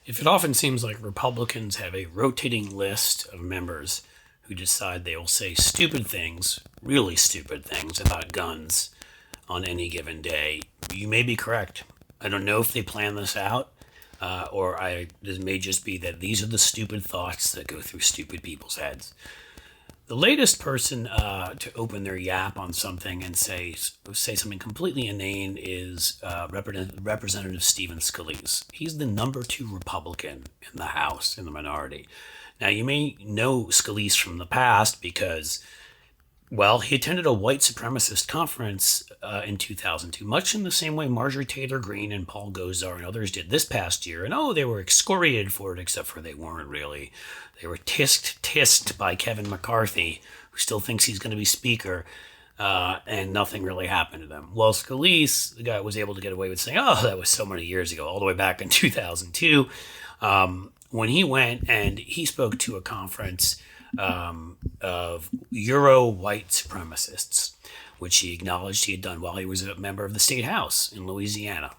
If it often seems like Republicans have a rotating list of members who decide they will say stupid things, really stupid things about guns on any given day, you may be correct. I don't know if they plan this out, this may just be that these are the stupid thoughts that go through stupid people's heads. The latest person to open their yap on something and say something completely inane is Representative Stephen Scalise. He's the number 2 Republican in the House, in the minority. Now, you may know Scalise from the past because, well, he attended a white supremacist conference in 2002, much in the same way Marjorie Taylor Greene and Paul Gosar and others did this past year. And they were excoriated for it, except for they weren't really. They were tissed by Kevin McCarthy, who still thinks he's going to be speaker, and nothing really happened to them. Well, Scalise, the guy, was able to get away with saying, that was so many years ago, all the way back in 2002, when he went and he spoke to a conference of Euro white supremacists, which he acknowledged he had done while he was a member of the state house in Louisiana.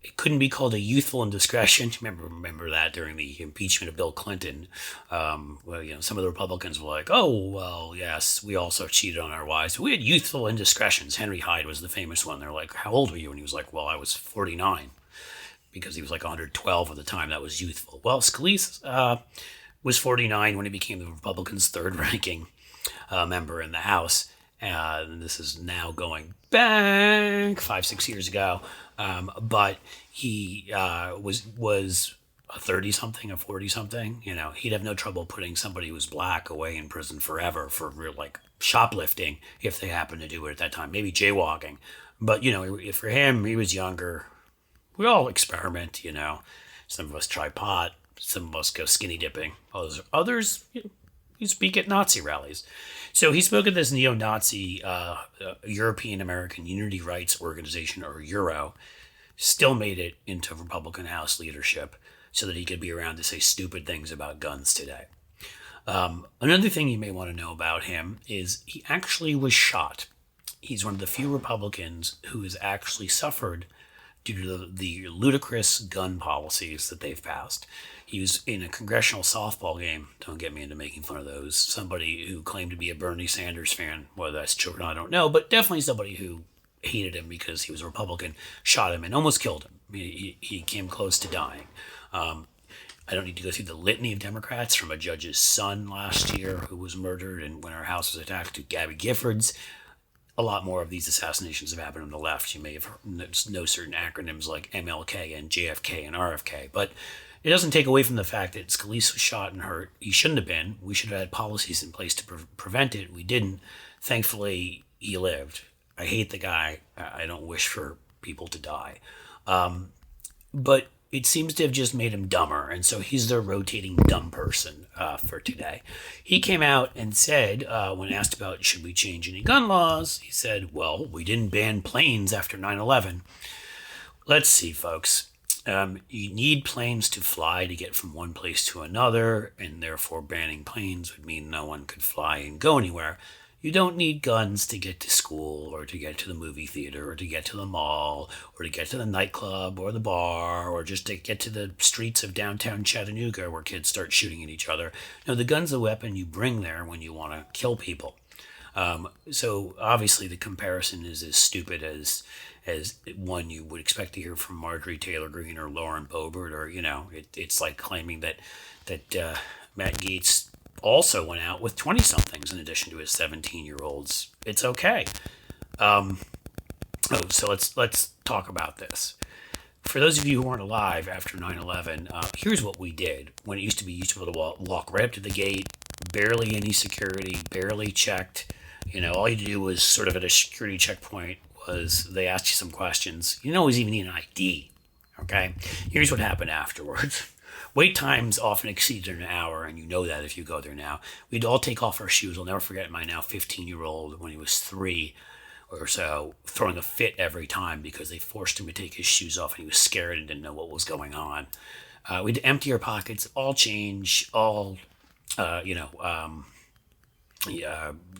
It couldn't be called a youthful indiscretion. Remember that during the impeachment of Bill Clinton. Some of the Republicans were like, oh, well, yes, we also cheated on our wives. But we had youthful indiscretions. Henry Hyde was the famous one. They're like, how old were you? And he was like, well, I was 49, because he was like 112 at the time. That was youthful. Well, Scalise was 49 when he became the Republicans' third-ranking member in the House. And this is now going back 5-6 years ago. But he was a 30-something, a 40-something. He'd have no trouble putting somebody who was black away in prison forever for real, like, shoplifting, if they happened to do it at that time. Maybe jaywalking. But, for him, he was younger. We all experiment, Some of us try pot. Some of us go skinny dipping. Others you speak at Nazi rallies. So he spoke at this neo-Nazi European American Unity Rights Organization, or Euro, still made it into Republican House leadership so that he could be around to say stupid things about guns today. Another thing you may want to know about him is he actually was shot. He's one of the few Republicans who has actually suffered due to the ludicrous gun policies that they've passed. He was in a congressional softball game. Don't get me into making fun of those. Somebody who claimed to be a Bernie Sanders fan, whether that's true or not, I don't know, but definitely somebody who hated him because he was a Republican, shot him and almost killed him. He came close to dying. I don't need to go through the litany of Democrats, from a judge's son last year who was murdered and when our house was attacked, to Gabby Giffords. A lot more of these assassinations have happened on the left. You may have know certain acronyms like MLK and JFK and RFK, but it doesn't take away from the fact that Scalise was shot and hurt. He shouldn't have been. We should have had policies in place to prevent it. We didn't. Thankfully, he lived. I hate the guy. I don't wish for people to die. But it seems to have just made him dumber, and so he's the rotating dumb person for today. He came out and said, when asked about should we change any gun laws, he said, well, we didn't ban planes after 9/11. Let's see, folks. You need planes to fly to get from one place to another, and therefore banning planes would mean no one could fly and go anywhere. You don't need guns to get to school, or to get to the movie theater, or to get to the mall, or to get to the nightclub or the bar, or just to get to the streets of downtown Chattanooga where kids start shooting at each other. No, the gun's a weapon you bring there when you want to kill people. So obviously the comparison is as stupid as one you would expect to hear from Marjorie Taylor Greene or Lauren Boebert, or, it's like claiming that Matt Gaetz also went out with 20-somethings in addition to his 17-year-olds. It's okay. So let's talk about this. For those of you who weren't alive after 9/11, here's what we did. When it used to be able to walk right up to the gate, barely any security, barely checked. All you do was sort of at a security checkpoint was they asked you some questions. You don't always even need an ID, okay? Here's what happened afterwards. Wait times often exceeded an hour, and you know that if you go there now. We'd all take off our shoes. I'll never forget my now 15-year-old, when he was 3 or so, throwing a fit every time because they forced him to take his shoes off, and he was scared and didn't know what was going on. We'd empty our pockets, all change, all,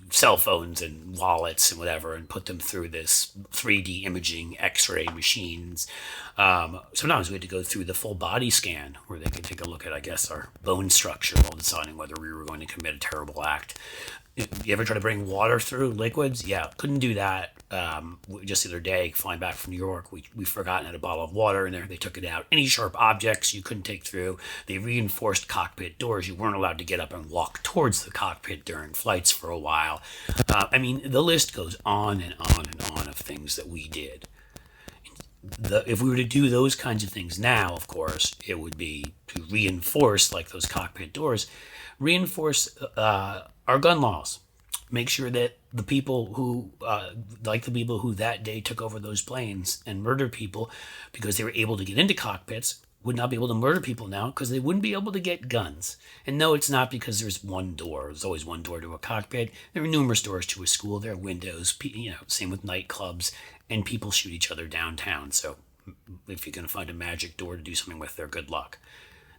cell phones and wallets and whatever, and put them through this 3D imaging X-ray machines. Sometimes we had to go through the full body scan where they could take a look at, I guess, our bone structure while deciding whether we were going to commit a terrible act. You ever try to bring water through liquids? Yeah, couldn't do that. Just the other day, flying back from New York, we forgotten had a bottle of water in there. They took it out. Any sharp objects you couldn't take through. They reinforced cockpit doors. You weren't allowed to get up and walk towards the cockpit during flights for a while. The list goes on and on and on of things that we did. If we were to do those kinds of things now, of course, it would be to reinforce, like those cockpit doors, reinforce our gun laws. Make sure that the people who, like the people who that day took over those planes and murdered people because they were able to get into cockpits, would not be able to murder people now because they wouldn't be able to get guns. And no, it's not because there's one door. There's always one door to a cockpit. There are numerous doors to a school. There are windows. Same with nightclubs. And people shoot each other downtown. So if you're going to find a magic door to do something with, they're good luck.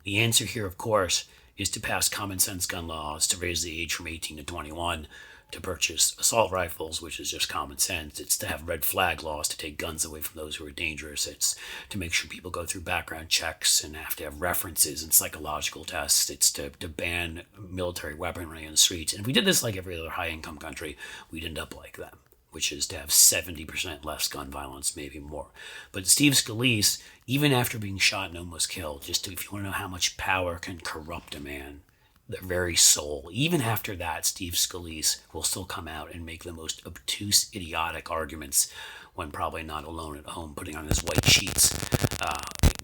The answer here, of course, is to pass common sense gun laws, to raise the age from 18 to 21, to purchase assault rifles, which is just common sense. It's to have red flag laws to take guns away from those who are dangerous. It's to make sure people go through background checks and have to have references and psychological tests. It's to ban military weaponry in the streets. And if we did this like every other high-income country, we'd end up like them, which is to have 70% less gun violence, maybe more. But Steve Scalise, even after being shot and almost killed, if you want to know how much power can corrupt a man, their very soul, even after that, Steve Scalise will still come out and make the most obtuse, idiotic arguments when probably not alone at home, putting on his white sheets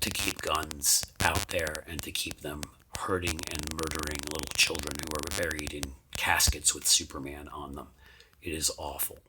to keep guns out there and to keep them hurting and murdering little children who are buried in caskets with Superman on them. It is awful.